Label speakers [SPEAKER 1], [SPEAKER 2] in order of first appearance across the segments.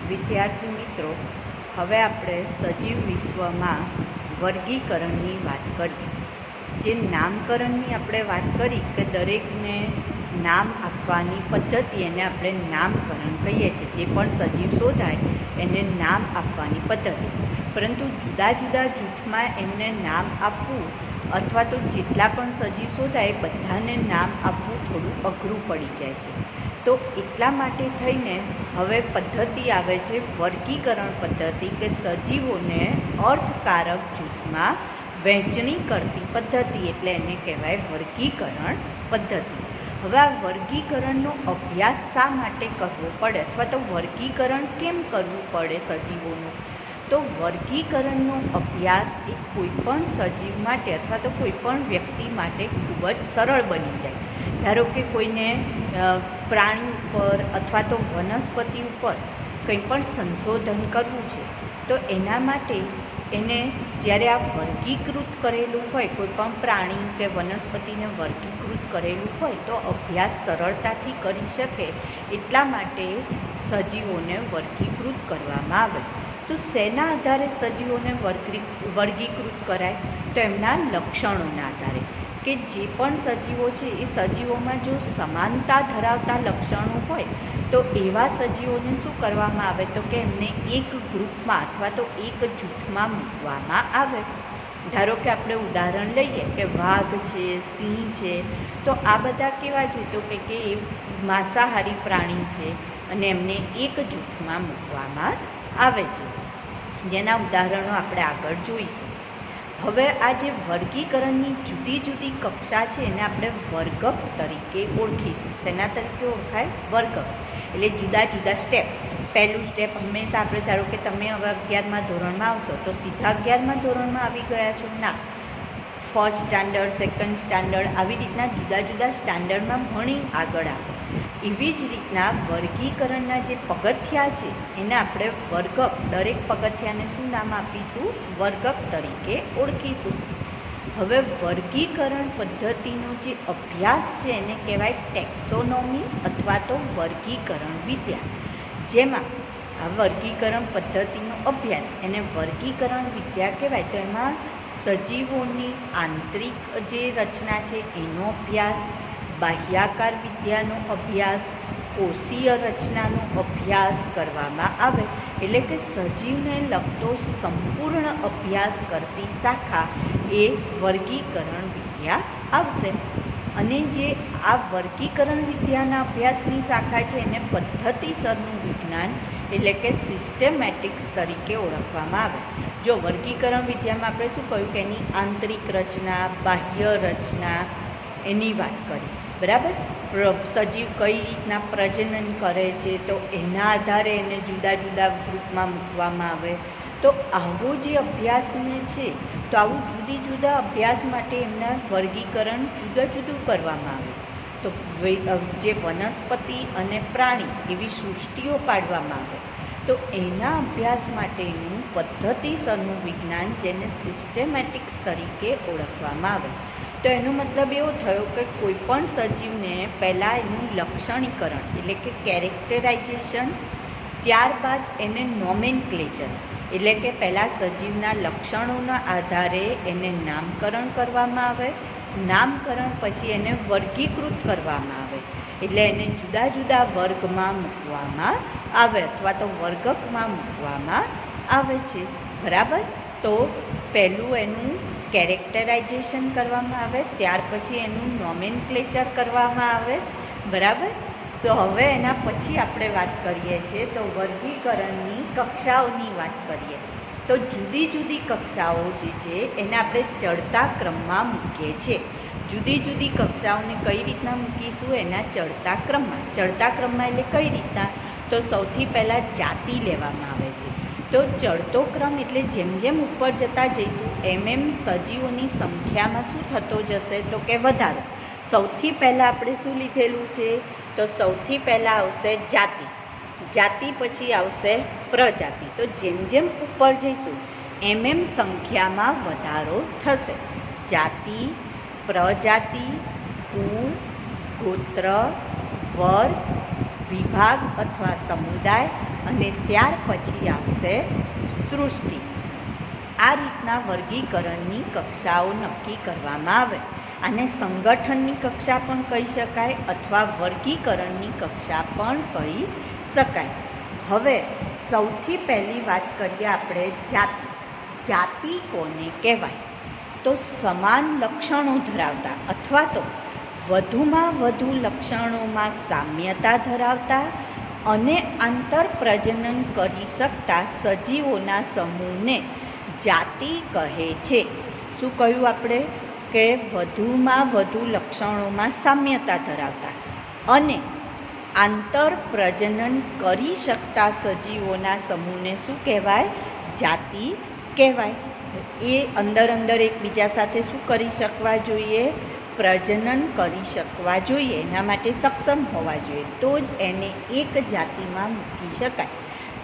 [SPEAKER 1] વિદ્યાર્થી મિત્રો, હવે આપણે સજીવ વિશ્વમાં વર્ગીકરણની વાત કરીએ. જે નામકરણની આપણે વાત કરી કે દરેકને નામ આપવાની પદ્ધતિ, એને આપણે નામકરણ કહીએ છીએ. જે પણ સજીવ શોધાય એને નામ આપવાની પદ્ધતિ. પરંતુ જુદા જુદા જૂથમાં એમને નામ આપવું અથવા તો જેટલા પણ સજીવ શોધાય બધાને નામ આપવું થોડું અઘરું પડી જાય છે. તો એટલા માટે થઈને હવે પદ્ધતિ આવે છે વર્ગીકરણ પદ્ધતિ, કે સજીવોને અર્થકારક જૂથમાં વહેંચણી કરતી પદ્ધતિ, એટલે એને કહેવાય વર્ગીકરણ પદ્ધતિ. હવે આ વર્ગીકરણનો અભ્યાસ શા માટે કરવો પડે, અથવા તો વર્ગીકરણ કેમ કરવું પડે સજીવોનું? તો વર્ગીકરણનો અભ્યાસ એ કોઈપણ સજીવ માટે અથવા તો કોઈપણ વ્યક્તિ માટે ખૂબ જ સરળ બની જાય. ધારો કે કોઈને પ્રાણી ઉપર અથવા તો વનસ્પતિ ઉપર કંઈ પણ સંશોધન કરવું છે, તો એના માટે એને જ્યારે આ વર્ગીકૃત કરેલું હોય, કોઈ પણ પ્રાણી કે વનસ્પતિને વર્ગીકૃત કરેલું હોય તો અભ્યાસ સરળતાથી કરી શકે. એટલા માટે સજીવોને વર્ગીકૃત કરવામાં આવે. તો શેના આધારે સજીવોને વર્ગીકૃત કરાય? તો એમના લક્ષણોના આધારે, કે જે પણ સજીવો છે એ સજીવોમાં જો સમાનતા ધરાવતા લક્ષણો હોય તો એવા સજીવોને શું કરવામાં આવે? તો કે એમને એક ગ્રુપમાં અથવા તો એક જૂથમાં મૂકવામાં આવે. ધારો કે આપણે ઉદાહરણ લઈએ કે વાઘ છે, સિંહ છે, તો આ બધા કેવા છે? તો કે એ માંસાહારી પ્રાણી છે અને એમને એક જૂથમાં મૂકવામાં આવે છે, જેના ઉદાહરણો આપણે આગળ જોઈશું. હવે આ જે વર્ગીકરણની જુદી જુદી કક્ષા છે એને આપણે વર્ગક તરીકે ઓળખીશું. શેના તરીકે ઓળખાય? વર્ગક એટલે જુદા જુદા સ્ટેપ. પહેલું સ્ટેપ હંમેશા આપણે, ધારો કે તમે હવે 11મા ધોરણમાં આવશો તો સીધા 11મા ધોરણમાં આવી ગયા છો? ના, ફર્સ્ટ સ્ટાન્ડર્ડ, સેકન્ડ સ્ટાન્ડર્ડ, આવી રીતના જુદા જુદા સ્ટાન્ડર્ડમાં ભણી આગળ આવો. એવી જ રીતના વર્ગીકરણના જે પગથિયા છે એને આપણે વર્ગક, દરેક પગથિયાને શું નામ આપીશું? વર્ગક તરીકે ઓળખીશું. હવે વર્ગીકરણ પદ્ધતિનો જે અભ્યાસ છે એને કહેવાય ટેક્સોનોમી અથવા તો વર્ગીકરણ વિદ્યા. જેમાં આ વર્ગીકરણ પદ્ધતિનો અભ્યાસ એને વર્ગીકરણ વિદ્યા કહેવાય. તો એમાં સજીવોની આંતરિક જે રચના છે એનો અભ્યાસ, બાહ્યાકાર વિદ્યાનો અભ્યાસ, કોષીય રચનાનો અભ્યાસ કરવામાં આવે. એટલે કે સજીવને લગતો સંપૂર્ણ અભ્યાસ કરતી શાખા એ વર્ગીકરણ વિદ્યા આવશે. અને જે આ વર્ગીકરણ વિદ્યાના અભ્યાસની શાખા છે એને પદ્ધતિસરનું વિજ્ઞાન એટલે કે સિસ્ટેમેટિક્સ તરીકે ઓળખવામાં આવે. જો વર્ગીકરણ વિદ્યામાં આપણે શું કહ્યું કે એની આંતરિક રચના, બાહ્ય રચના એની વાત કરી, બરાબર? સજીવ કઈ રીતના પ્રજનન કરે છે તો એના આધારે એને જુદા જુદા ગ્રુપમાં મૂકવામાં આવે. તો આવો જે અભ્યાસને છે, તો આવું જુદી જુદા અભ્યાસ માટે એમના વર્ગીકરણ જુદું જુદું કરવામાં આવે. તો જે વનસ્પતિ અને પ્રાણી એવી સૃષ્ટિઓ પાડવામાં આવે, તો એના અભ્યાસ માટેનું પદ્ધતિસરનું વિજ્ઞાન, જેને સિસ્ટેમેટિક્સ તરીકે ઓળખવામાં આવે. તો એનો મતલબ એવો થયો કે કોઈપણ સજીવને પહેલાં એનું લક્ષણીકરણ એટલે કે કેરેક્ટરાઇઝેશન, ત્યારબાદ એને નોમેનક્લેચર એટલે કે પહેલાં સજીવના લક્ષણોના આધારે એને નામકરણ કરવામાં આવે. નામકરણ પછી એને વર્ગીકૃત કરવામાં આવે, એટલે એને જુદા જુદા વર્ગમાં મૂકવામાં આવે અથવા તો વર્ગકમાં મૂકવામાં આવે છે, બરાબર? તો પહેલું એનું કેરેક્ટરાઇઝેશન કરવામાં આવે, ત્યાર પછી એનું નોમેનક્લેચર કરવામાં આવે, બરાબર? તો હવે એના પછી આપણે વાત કરીએ છીએ તો વર્ગીકરણની કક્ષાઓની વાત કરીએ. તો જુદી જુદી કક્ષાઓ જે છે એને આપણે ચડતા ક્રમમાં મૂકીએ છીએ. જુદી જુદી કક્ષાઓને કઈ રીતના મૂકીશું? એના ચડતા ક્રમમાં. ચડતા ક્રમમાં એટલે કઈ રીતના? તો સૌથી પહેલાં જાતિ લેવામાં આવે છે. તો ચડતો ક્રમ એટલે જેમ જેમ ઉપર જતા જઈશું એમ એમ સજીવોની સંખ્યામાં શું થતો જશે? તો કે વધારો. સૌથી પહેલાં આપણે શું લીધેલું છે? તો સૌથી પહેલાં આવશે જાતિ. જાતિ પછી આવશે પ્રજાતિ. તો જેમ જેમ ઉપર જઈશું એમ એમ સંખ્યામાં વધારો થશે. જાતિ, પ્રજાતિ, કુળ, ગોત્ર, વર્ગ, વિભાગ અથવા સમુદાય અને ત્યાર પછી આવશે સૃષ્ટિ. આ રીતના વર્ગીકરણની કક્ષાઓ નક્કી કરવામાં આવે. આને સંગઠનની કક્ષા પણ કહી શકાય અથવા વર્ગીકરણની કક્ષા પણ કહી શકાય. હવે સૌથી પહેલી વાત કરીએ આપણે જાતિ. જાતિ કોને કહેવાય? તો સમાન લક્ષણો ધરાવતા અથવા તો વધુમાં વધુ લક્ષણોમાં સામ્યતા ધરાવતા અને આંતરપ્રજનન કરી શકતા સજીવોના સમૂહને જાતિ કહે છે. શું કહ્યું આપણે? કે વધુમાં વધુ લક્ષણોમાં સામ્યતા ધરાવતા અને આંતરપ્રજનન કરી શકતા સજીવોના સમૂહને શું કહેવાય? જાતિ કહેવાય. એ અંદર એકબીજા સાથે શું કરી શકવા જોઈએ? પ્રજનન કરી શકવા જોઈએ. એના માટે સક્ષમ હોવા જોઈએ, તો જ એને એક જાતિમાં મૂકી શકાય.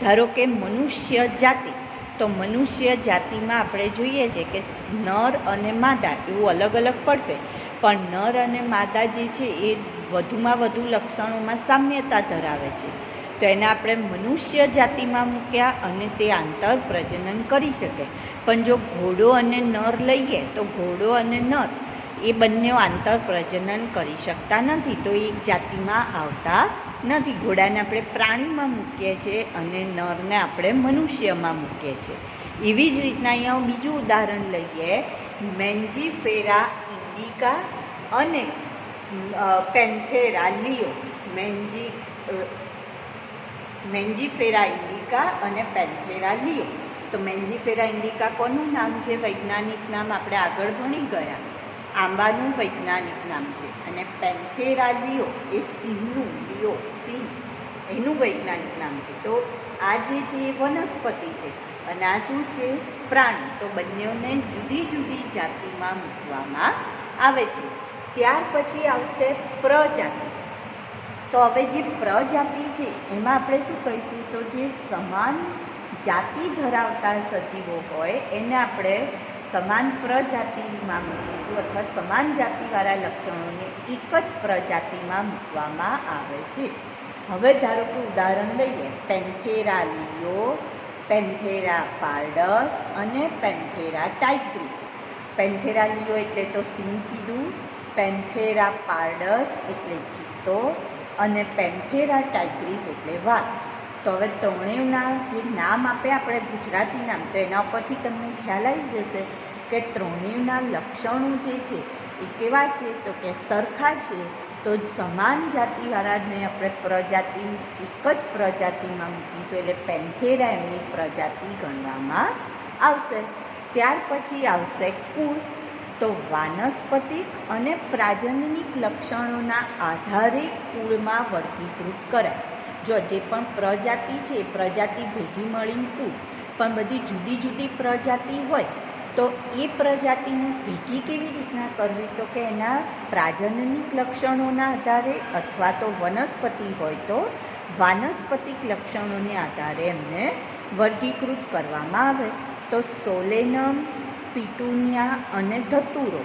[SPEAKER 1] ધારો કે મનુષ્ય જાતિ, તો મનુષ્ય જાતિમાં આપણે જોઈએ છે કે નર અને માદા એવું અલગ અલગ પડશે, પણ નર અને માદા જે છે એ વધુમાં વધુ લક્ષણોમાં સામ્યતા ધરાવે છે, તો એને આપણે મનુષ્ય જાતિમાં મૂક્યા અને તે આંતર પ્રજનન કરી શકે. પણ જો ઘોડો અને નર લઈએ તો ઘોડો અને નર એ બંને આંતર પ્રજનન કરી શકતા નથી, તો એક જાતિમાં આવતા નથી. ઘોડાને આપણે પ્રાણીમાં મૂકીએ છીએ અને નરને આપણે મનુષ્યમાં મૂકીએ છીએ. એવી જ રીતના અહીંયા બીજું ઉદાહરણ લઈએ, મેન્જીફેરા ઇન્ડિકા અને પેન્થેરા લિયો. મેન્જીફેરા ઇન્ડિકા અને પેન્થેરા લિયો. તો મેન્જીફેરા ઇન્ડિકા કોનું નામ છે? વૈજ્ઞાનિક નામ આપણે આગળ ભણી ગયા, આંબાનું વૈજ્ઞાનિક નામ છે. અને પેન્થેરા લિયો એ સિંહનું, લિયો સિંહ એનું વૈજ્ઞાનિક નામ છે. તો આ જે છે એ વનસ્પતિ છે અને આ શું છે? પ્રાણી. તો બંનેને જુદી જુદી જાતિમાં મૂકવામાં આવે છે. ત્યાર પછી આવશે પ્રજાતિ. તો હવે જે પ્રજાતિ છે એમાં આપણે શું કહીશું? તો જે સમાન જાતિ ધરાવતા સજીવો હોય એને આપણે સમાન પ્રજાતિમાં મૂકીશું અથવા સમાન જાતિવાળા લક્ષણોને એક જ પ્રજાતિમાં મૂકવામાં આવે છે. હવે ધારો કે ઉદાહરણ લઈએ, પેન્થેરા લિયો, પેન્થેરા પાર્ડસ અને પેન્થેરા ટાઇગ્રીસ. પેન્થેરા લિયો એટલે તો સિંહ કીધું, પેન્થેરા પાર્ડસ એટલે ચિત્તો અને પેન્થેરા ટાઇગ્રીસ એટલે વાઘ. તો હવે ત્રણેયના જે નામ આપે આપણે ગુજરાતી નામ, તો એના ઉપરથી તમને ખ્યાલ આવી જશે કે ત્રણેયના લક્ષણો જે છે એ કેવા છે? તો કે સરખા છે. તો સમાન જાતિવાળાને આપણે પ્રજાતિ એક જ પ્રજાતિમાં મૂકીશું, એટલે પેન્થેરા એમની પ્રજાતિ ગણવામાં આવશે. ત્યાર પછી આવશે કુળ. તો વાનસ્પતિક અને પ્રાજનનિક લક્ષણોના આધારે કુળમાં વર્ગીકૃત કરાય. જો જે પણ પ્રજાતિ છે એ પ્રજાતિ ભેગી મળીને કુળ, પણ બધી જુદી જુદી પ્રજાતિ હોય તો એ પ્રજાતિને ભેગી કેવી રીતના કરવી? તો કે એના પ્રાજનનિક લક્ષણોના આધારે અથવા તો વનસ્પતિ હોય તો વાનસ્પતિક લક્ષણોને આધારે એમને વર્ગીકૃત કરવામાં આવે. તો સોલેનમ, પિટુનિયા અને ધતુરો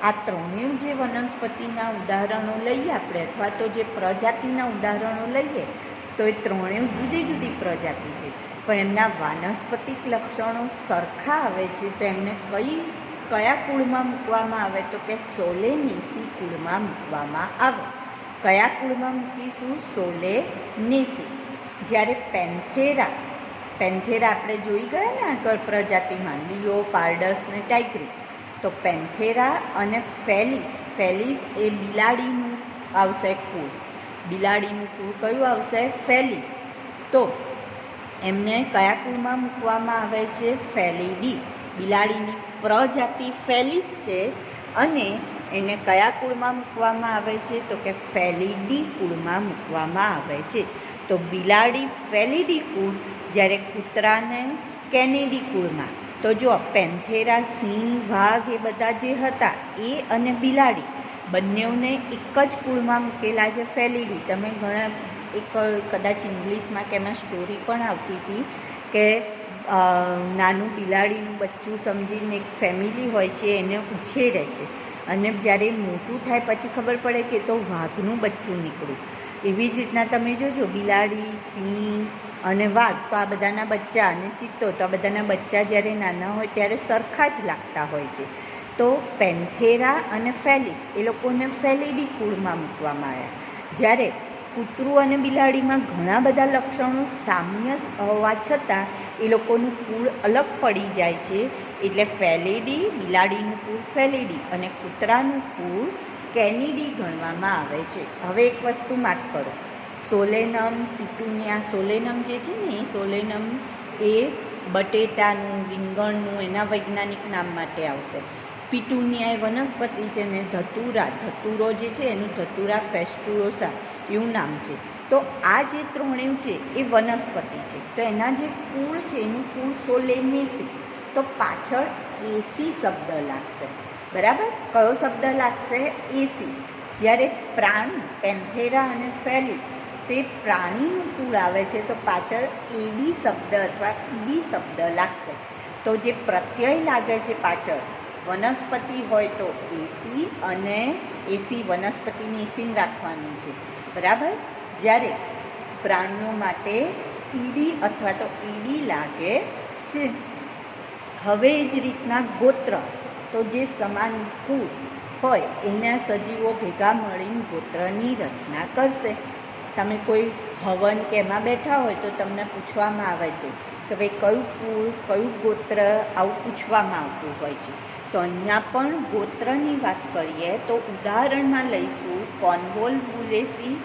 [SPEAKER 1] આ ત્રણેય જે વનસ્પતિના ઉદાહરણો લઈએ આપણે અથવા તો જે પ્રજાતિના ઉદાહરણો લઈએ તો એ ત્રણેય જુદી જુદી પ્રજાતિ છે, પણ એમના વાનસ્પતિક લક્ષણો સરખા આવે છે. તો એમને કયા કુળમાં મૂકવામાં આવે? તો કે સોલેનેસી કુળમાં મૂકવામાં આવે. કયા કુળમાં મૂકીશું? સોલેનેસી. જ્યારે પેન્થેરા આપણે જોઈ ગયા ને આગળ પ્રજાતિમાં, લિયો, પાર્ડસ ને ટાઇગ્રીસ. તો પેન્થેરા અને ફેલિસ એ બિલાડીનું આવશે કુળ. બિલાડીનું કુળ કયું આવશે? ફેલિસ. તો એમને કયા કુળમાં મૂકવામાં આવે છે? ફેલિડી. બિલાડીની પ્રજાતિ ફેલિસ છે અને એને કયા કુળમાં મૂકવામાં આવે છે? તો કે ફેલિડી કુળમાં મૂકવામાં આવે છે. તો બિલાડી ફેલિડી કુળ, જ્યારે કૂતરાને કેનેડી કુળમાં. તો જો પેન્થેરા, સિંહ, વાઘ એ બધા જે હતા એ અને બિલાડી બંનેઓને એક જ કુળમાં મૂકેલા છે, ફેલિડી. તમે ઘણા કદાચ ઇંગ્લિશમાં કે એમાં સ્ટોરી પણ આવતી હતી કે નાનું બિલાડીનું બચ્ચું સમજીને એક ફેમિલી હોય છે એને ઉછેરે છે અને જ્યારે મોટું થાય પછી ખબર પડે કે તો વાઘનું બચ્ચું નીકળ્યું. એવી જ રીતના તમે જોજો બિલાડી, સિંહ અને વાઘ તો આ બધાના બચ્ચા, અને ચિત્તો તો આ બધાના બચ્ચા જ્યારે નાના હોય ત્યારે સરખા જ લાગતા હોય છે. તો પેન્થેરા અને ફેલિસ એ લોકોને ફેલિડી કુળમાં મૂકવામાં આવ્યા. જ્યારે કૂતરું અને બિલાડીમાં ઘણા બધા લક્ષણો સામ્ય હોવા છતાં એ લોકોનું કુળ અલગ પડી જાય છે. એટલે ફેલિડી, બિલાડીનું કુળ ફેલિડી અને કૂતરાનું કુળ કેનિડી ગણવામાં આવે છે. હવે એક વસ્તુ માર્ક કરો, સોલેનમ, પિટુનિયા. સોલેનમ જે છે ને એ સોલેનમ એ બટેટાનું, રીંગણનું એના વૈજ્ઞાનિક નામ માટે આવશે. પિટુનિયા એ વનસ્પતિ છે ને ધતુરા, ધતુરો જે છે એનું ધતુરા ફેસ્ટુરોસા એવું નામ છે. તો આ જે ત્રણેય છે એ વનસ્પતિ છે. તો એના જે કુળ છે એનું કુળ સોલેનેસી. તો પાછળ એસી શબ્દ લાગશે, બરાબર? કયો શબ્દ લાગશે? એસી. જ્યારે પ્રાણી, પેન્થેરા અને ફેલિસ, તો એ પ્રાણીનું કુળ આવે છે તો પાછળ એડી શબ્દ અથવા ઈડી શબ્દ લાગશે. તો જે પ્રત્યય લાગે છે પાછળ, વનસ્પતિ હોય તો એસી, અને એસી વનસ્પતિની એસી રાખવાની છે, બરાબર? જ્યારે પ્રાણીઓ માટે ઈડી અથવા તો ઈડી લાગે છે. હવે જ રીતના ગોત્ર, તો જે સમાન કુળ હોય એના સજીવો ભેગા મળીને ગોત્રની રચના કરશે. તમે કોઈ હવન કે એમાં બેઠા હોય તો તમને પૂછવામાં આવે છે કે ભાઈ કયું કુળ, કયું ગોત્ર, આવું પૂછવામાં આવતું હોય છે. તો અહીંયા પણ ગોત્રની વાત કરીએ તો ઉદાહરણમાં લઈશું કોન્વોલ્વુલેસી,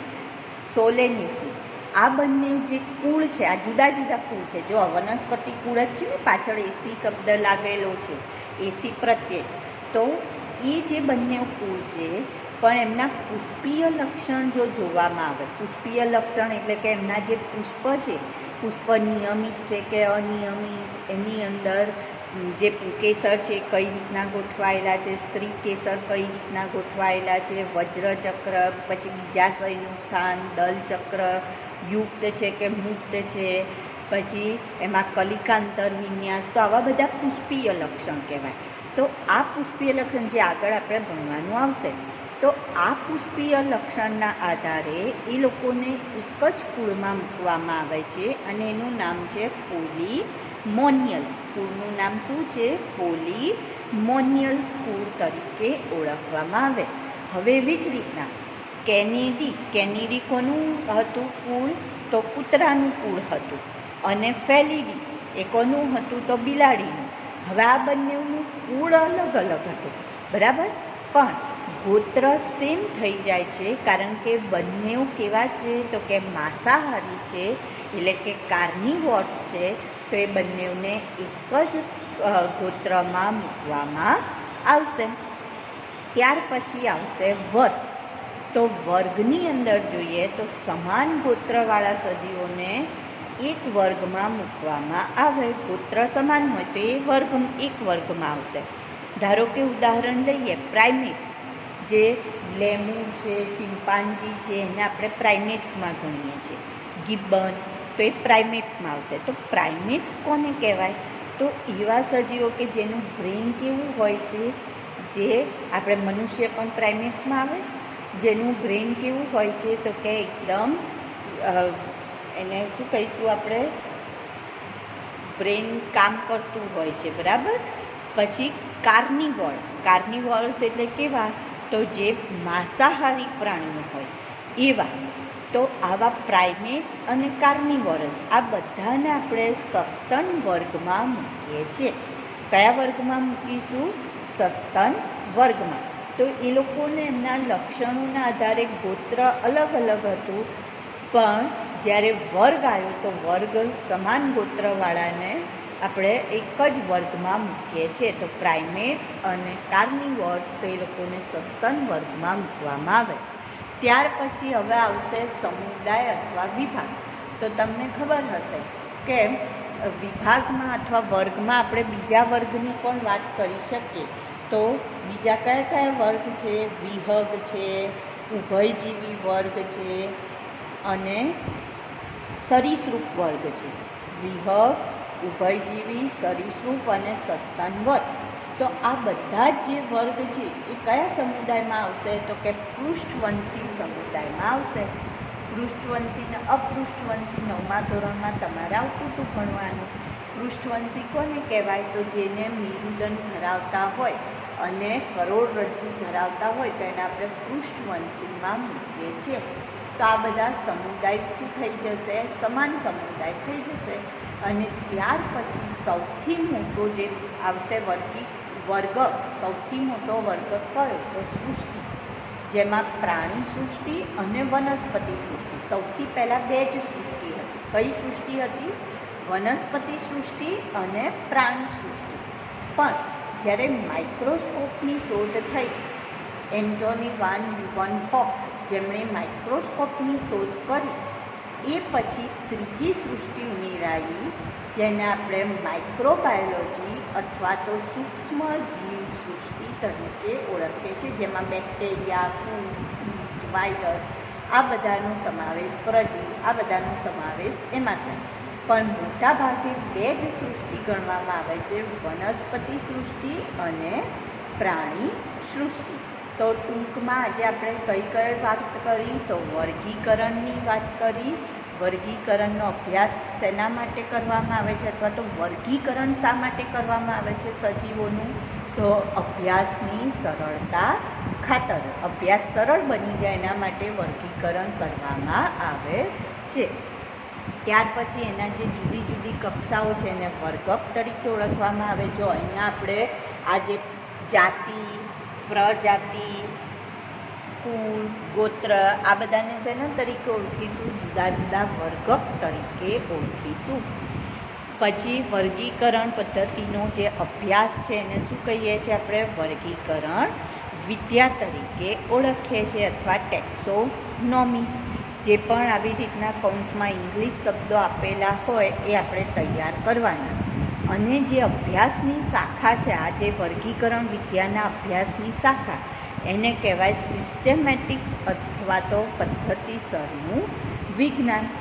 [SPEAKER 1] સોલેનેસી. આ બંને જે કુળ છે, આ જુદા જુદા કુળ છે. જો વનસ્પતિ કુળ જ છે ને, પાછળ એસી શબ્દ લાગેલો છે, એસી પ્રત્યય. તો એ જે બંને કુળ છે પણ એમના પુષ્પીય લક્ષણ જો જોવામાં આવે, પુષ્પીય લક્ષણ એટલે કે એમના જે પુષ્પ છે, પુષ્પ નિયમિત છે કે અનિયમિત, એની અંદર જે પુંકેસર છે કઈ રીતના ગોઠવાયેલા છે, સ્ત્રી કેસર કઈ રીતના ગોઠવાયેલા છે, વજ્રચક્ર, પછી બીજાશયનું સ્થાન, દલચક્ર યુક્ત છે કે મુક્ત છે, પછી એમાં કલિકાંતર વિન્યાસ, તો આવા બધા પુષ્પીય લક્ષણ કહેવાય. તો આ પુષ્પીય લક્ષણ જે આગળ આપણે ભણવાનું આવશે, તો આ પુષ્પીય લક્ષણના આધારે એ લોકોને એક જ કુળમાં મૂકવામાં આવે છે અને એનું નામ છે પોલીમોનિયલ્સ. કુળનું નામ શું છે? પોલીમોનિયલ્સ કુળ તરીકે ઓળખવામાં આવે. હવે એવી જ રીતના કેનિડી, કેનિડી કોનું હતું કુળ? તો કૂતરાનું કુળ હતું. અને ફેલિડી એ કોનું હતું? તો બિલાડીનું. હવે આ બંનેનું કુળ અલગ અલગ હતું, બરાબર? પણ ગોત્ર સેમ થઈ જાય છે, કારણ કે બંને કેવા છે? તો કે માંસાહારી છે, એટલે કે કાર્નિવોર્સ છે. તો એ બંનેને એક જ ગોત્રમાં મૂકવામાં આવશે. ત્યાર પછી આવશે વર્ગ. તો વર્ગની અંદર જોઈએ તો સમાન ગોત્રવાળા સજીવોને એક વર્ગમાં મૂકવામાં આવે. ગોત્ર સમાન હોય તો એ વર્ગ એક વર્ગમાં આવશે. ધારો કે ઉદાહરણ લઈએ, પ્રાઇમેટ્સ, જે લેમુર છે, ચિમ્પાન્જી છે, એને આપણે પ્રાઇમેટ્સમાં ગણીએ છીએ. ગિબ્બન, તો એ પ્રાઇમેટ્સમાં આવશે. તો પ્રાઇમેટ્સ કોને કહેવાય? તો એવા સજીવો કે જેનું બ્રેઇન કેવું હોય છે, જે આપણે મનુષ્ય પણ પ્રાઇમેટ્સમાં આવે, જેનું બ્રેઇન કેવું હોય છે? તો કે એકદમ એને શું કહીશું આપણે? બ્રેઇન કામ કરતું હોય છે, બરાબર? પછી કાર્નિવોર્સ, કાર્નિવોર્સ એટલે કેવા? તો જે માંસાહારી પ્રાણીઓ હોય એવા. તો આવા પ્રાઇમેટ્સ અને કાર્નિવોરસ આ બધાને આપણે સસ્તન વર્ગમાં મૂકીએ છીએ. કયા વર્ગમાં મૂકીશું? સસ્તન વર્ગમાં. તો એ લોકોને એમના લક્ષણોના આધારે ગોત્ર અલગ અલગ હતું, પણ જ્યારે વર્ગ આવ્યો તો વર્ગ સમાન ગોત્રવાળાને આપણે એક જ વર્ગમાં મૂકીએ છીએ. તો પ્રાઇમેટ્સ અને કાર્નિવોર્સ, તો એ લોકોને સસ્તન વર્ગમાં મૂકવામાં આવે. ત્યાર પછી હવે આવશે સમુદાય અથવા વિભાગ. તો તમને ખબર હશે કે વિભાગમાં અથવા વર્ગમાં આપણે બીજા વર્ગની પણ વાત કરી શકીએ. તો બીજા કયા કયા વર્ગ છે? વિહગ છે, ઉભયજીવી વર્ગ છે, અને સરીસૃપ વર્ગ છે. વિહગ, ઉભયજીવી, સરીસૃપ અને સસ્તન વર્ગ. તો આ બધા જ જે વર્ગ છે એ કયા સમુદાયમાં આવશે? તો કે પૃષ્ઠવંશી સમુદાયમાં આવશે. પૃષ્ઠવંશી ને અપૃષ્ઠવંશી 9મા ધોરણમાં તમારે આવતું હતું ભણવાનું. પૃષ્ઠવંશી કોને કહેવાય? તો જેને મેરુદંડ ધરાવતા હોય અને કરોડરજ્જુ ધરાવતા હોય તો એને આપણે પૃષ્ઠવંશીમાં મૂકીએ છીએ. તો આ બધા સમુદાય શું થઈ જશે? સમાન સમુદાય થઈ જશે. અને ત્યાર પછી સૌથી મોટો જે આવશે વર્ગ, સૌથી મોટો વર્ગ કયો? તો સૃષ્ટિ, જેમાં પ્રાણી સૃષ્ટિ અને વનસ્પતિ સૃષ્ટિ. સૌથી પહેલાં 2 જ સૃષ્ટિ હતી. કઈ સૃષ્ટિ હતી? વનસ્પતિ સૃષ્ટિ અને પ્રાણી સૃષ્ટિ. પણ જ્યારે માઇક્રોસ્કોપની શોધ થઈ, એન્ટોની વાન લ્યુવનહોક જેમણે માઇક્રોસ્કોપની શોધ કરી, એ પછી ત્રીજી સૃષ્ટિ ઉમેરાઈ, જેને આપણે માઇક્રોબાયોલોજી અથવા તો સૂક્ષ્મ જીવ સૃષ્ટિ તરીકે ઓળખીએ છીએ, જેમાં બેક્ટેરિયા, ફૂગ, યીસ્ટ, વાયરસ આ બધાનો સમાવેશ, પ્રજીવ આ બધાનો સમાવેશ એમાં થાય. પણ મોટા ભાગે 2 જ સૃષ્ટિ ગણવામાં આવે છે, વનસ્પતિ સૃષ્ટિ અને પ્રાણી સૃષ્ટિ. તો ટૂંકમાં આજે આપણે કઈ વાત કરી? તો વર્ગીકરણની વાત કરી. વર્ગીકરણનો અભ્યાસ શેના માટે કરવામાં આવે છે, અથવા તો વર્ગીકરણ શા માટે કરવામાં આવે છે સજીવોનું? તો અભ્યાસની સરળતા ખાતર, અભ્યાસ સરળ બની જાય એના માટે વર્ગીકરણ કરવામાં આવે છે. ત્યાર પછી એના જે જુદી જુદી કક્ષાઓ છે એને વર્ગક તરીકે ઓળખવામાં આવે. જો અહીંયા આપણે આ જે જાતિ, પ્રજાતિ, કુળ, ગોત્ર આ બધાને શેના તરીકે ઓળખીશું? જુદા જુદા વર્ગક તરીકે ઓળખીશું. પછી વર્ગીકરણ પદ્ધતિનો જે અભ્યાસ છે એને શું કહીએ છીએ આપણે? વર્ગીકરણ વિદ્યા તરીકે ઓળખીએ છીએ, અથવા ટેક્સોનોમી. જે પણ આવી રીતના કૌંસમાં ઇંગ્લિશ શબ્દો આપેલા હોય એ આપણે તૈયાર કરવાના. અને જે અભ્યાસની શાખા છે, આ જે વર્ગીકરણ વિદ્યાના અભ્યાસની શાખા, એને કહેવાય સિસ્ટેમેટિક્સ અથવા તો પદ્ધતિસરનું વિજ્ઞાન.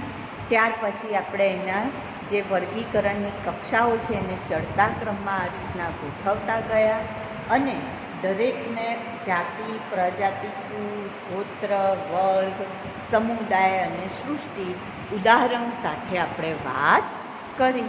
[SPEAKER 1] ત્યાર પછી આપણે એના જે વર્ગીકરણની કક્ષાઓ છે એને ચડતા ક્રમમાં આ રીતના ગોઠવતા ગયા, અને દરેકને જાતિ, પ્રજાતિ, કુળ, ગોત્ર, વર્ગ, સમુદાય અને સૃષ્ટિ ઉદાહરણ સાથે આપણે વાત કરી.